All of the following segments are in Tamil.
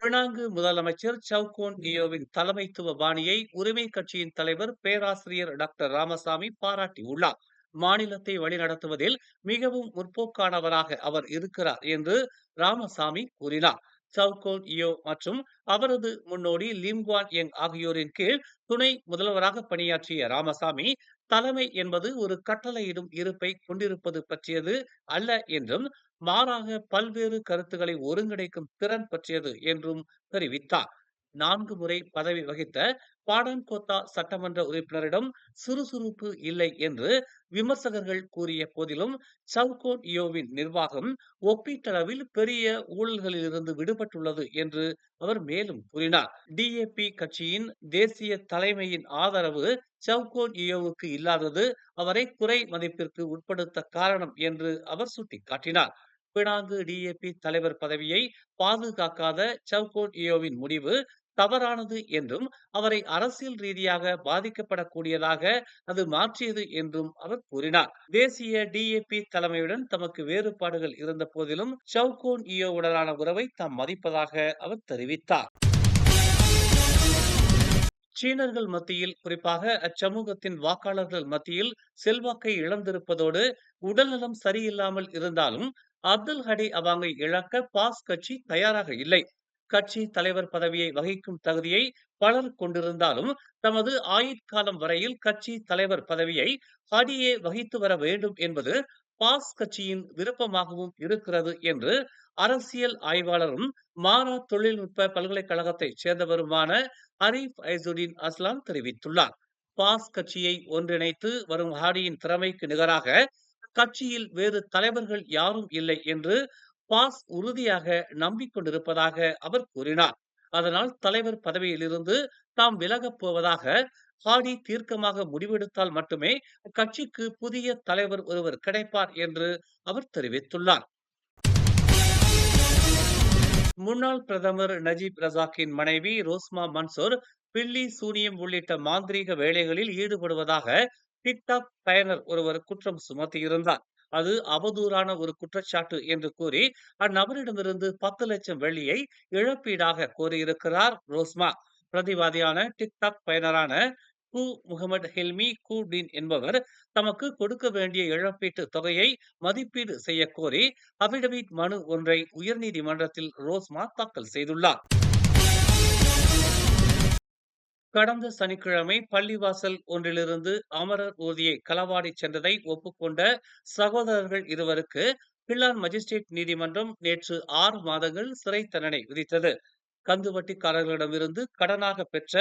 பினாங்கு முதலமைச்சர் சவுகோன் நியோவின் தலைமைத்துவ பாணியை உரிமை கட்சியின் தலைவர் பேராசிரியர் டாக்டர் ராமசாமி பாராட்டியுள்ளார். மாநிலத்தை வழிநடத்துவதில் மிகவும் முற்போக்கானவராக அவர் இருக்கிறார் என்று ராமசாமி கூறினார். சவுகோன் இயோ மற்றும் அவரது முன்னோடி லிம்குவான் யங் ஆகியோரின் கீழ் துணை முதல்வராக பணியாற்றிய ராமசாமி, தலைமை என்பது ஒரு கட்டளையிடும் இருப்பை கொண்டிருப்பது பற்றியது அல்ல என்றும், மாறாக பல்வேறு கருத்துக்களை ஒருங்கிணைக்கும் திறன் பற்றியது என்றும் தெரிவித்தார். 4 முறை பதவி வகித்த பாடான்கோத்தா சட்டமன்ற உறுப்பினரிடம் சுறுசுறுப்பு இல்லை என்று விமர்சகர்கள் கூறிய போதிலும், சவுகோன் இயோவின் நிர்வாகம் ஒப்பீட்டளவில் பெரிய ஊழல்களிலிருந்து விடுபட்டுள்ளது என்று அவர் மேலும் கூறினார். டிஏபி கட்சியின் தேசிய தலைமையின் ஆதரவு சவுகோன் இயோவுக்கு இல்லாதது அவரை குறை மதிப்பிற்கு உட்படுத்த காரணம் என்று அவர் சுட்டிக்காட்டினார். பினாங்கு டிஏபி தலைவர் பதவியை பாதுகாக்காத சவுகோன் இயோவின் முடிவு தவறானது என்றும், அவரை அரசியல் ரீதியாக பாதிக்கப்படக்கூடியதாக அது மாற்றியது என்றும் அவர் கூறினார். தேசிய டிஏபி தலைமையுடன் தமக்கு வேறுபாடுகள் இருந்த போதிலும் சவுகோன் இயோவுடனான உறவை தாம் மதிப்பதாக அவர் தெரிவித்தார். சீனர்கள் மத்தியில், குறிப்பாக அச்சமூகத்தின் வாக்காளர்கள் மத்தியில் செல்வாக்கை இழந்திருப்பதோடு உடல்நலம் சரியில்லாமல் இருந்தாலும் அப்துல் ஹடி அவாங்கை இழக்க பாஸ் கட்சி தயாராக இல்லை. கட்சி தலைவர் பதவியை வகிக்கும் தகுதியை பலர் கொண்டிருந்தாலும், தமது ஆயுட்காலம் வரையில் கட்சி தலைவர் பதவியை ஹடியே வகித்து வர வேண்டும் என்பது பாஸ் கட்சியின் விருப்பமாகவும் இருக்கிறது என்று அரசியல் ஆய்வாளரும் மாரா தொழில்நுட்ப பல்கலைக்கழகத்தைச் சேர்ந்தவருமான அரீப் ஐசுடின் அஸ்லான் தெரிவித்துள்ளார். பாஸ் கட்சியை ஒன்றிணைத்து வரும் ஹாடியின் திறமைக்கு நிகராக கட்சியில் வேறு தலைவர்கள் யாரும் இல்லை என்று பாஸ் உறுதியாக நம்பிக்கொண்டிருப்பதாக அவர் கூறினார். அதனால் தலைவர் பதவியிலிருந்து தாம் விலகப் போவதாக ஹாடி தீர்க்கமாக முடிவெடுத்தால் மட்டுமே கட்சிக்கு புதிய தலைவர் ஒருவர் கிடைப்பார் என்று அவர் தெரிவித்துள்ளார். முன்னாள் பிரதமர் நஜீப் ரசாக்கின் மனைவி ரோஸ்மா மன்சூர் பில்லி, சூனியம் உள்ளிட்ட மாந்திரீக வேலைகளில் ஈடுபடுவதாக டிக்டாக் பயனர் ஒருவர் குற்றம் சுமத்தியிருந்தார். அது அவதூறான ஒரு குற்றச்சாட்டு என்று கூறி அந்நபரிடமிருந்து 10 லட்சம் வெள்ளியை இழப்பீடாக கோரியிருக்கிறார் ரோஸ்மா. பிரதிவாதியான டிக்டாக் பயனரான கு முகமது ஹில்மி கு டீன் என்பவர் தமக்கு கொடுக்க வேண்டிய இழப்பீட்டு தொகையை மதிப்பீடு செய்ய கோரி அபிடவிட் மனு ஒன்றை உயர்நீதிமன்றத்தில் ரோஸ்மா தாக்கல் செய்துள்ளார். கடந்த சனிக்கிழமை பள்ளிவாசல் ஒன்றிலிருந்து அமரர் ஊர்தியை களவாடி சென்றதை ஒப்புக்கொண்ட சகோதரர்கள் இருவருக்கு கிள்ளான் மஜிஸ்ட்ரேட் நீதிமன்றம் நேற்று 6 மாதங்கள் சிறை தண்டனை விதித்தது. கந்துவட்டிக்காரர்களிடமிருந்து கடனாக பெற்ற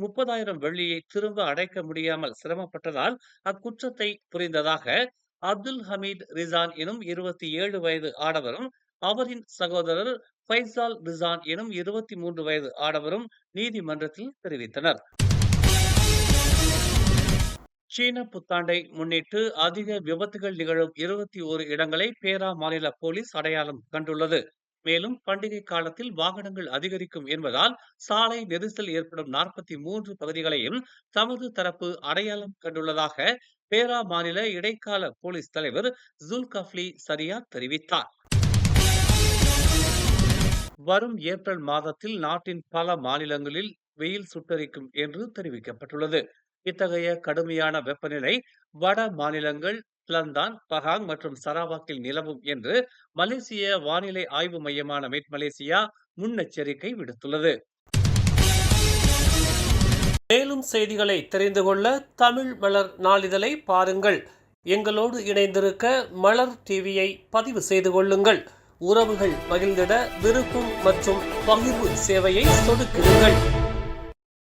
30,000 வெள்ளியை திரும்ப அடைக்க முடியாமல் சிரமப்பட்டதால் அக்குற்றத்தை புரிந்ததாக அப்துல் ஹமீத் ரிசான் எனும் 27 வயது ஆடவரும், அவரின் சகோதரர் ஃபைசால் ரிசான் எனும் 23 வயது ஆடவரும் நீதிமன்றத்தில் தெரிவித்தனர். சீன புத்தாண்டை முன்னிட்டு அதிக விபத்துகள் நிகழும் 21 இடங்களை பேரா மாநில போலீஸ் அடையாளம் கண்டுள்ளது. மேலும் பண்டிகை காலத்தில் வாகனங்கள் அதிகரிக்கும் என்பதால் சாலை நெரிசல் ஏற்படும் 43 பகுதிகளையும் தமது தரப்பு அடையாளம் கண்டுள்ளதாக பேரா மாநில இடைக்கால போலீஸ் தலைவர் ஜுல்கஃப்லி சரியா தெரிவித்தார். வரும் ஏப்ரல் மாதத்தில் நாட்டின் பல மாநிலங்களில் வெயில் சுட்டரிக்கும் என்று தெரிவிக்கப்பட்டுள்ளது. இத்தகைய கடுமையான வெப்பநிலை வட மாநிலங்கள் கிளந்தான், பகாங் மற்றும் சரவாக்கில் நிலவும் என்று மலேசிய வானிலை ஆய்வு மையமான மெட் மலேசியா முன்னெச்சரிக்கை விடுத்துள்ளது. மேலும் செய்திகளை தெரிந்து கொள்ள தமிழ் மலர் நாளிதழை பாருங்கள். எங்களோடு இணைந்திருக்க மலர் டிவியை பதிவு செய்து கொள்ளுங்கள். உறவுகள் மகிழ்ந்திட விருப்பம் மற்றும் பகிர்வு சேவையை சொடுக்கிடுங்கள்.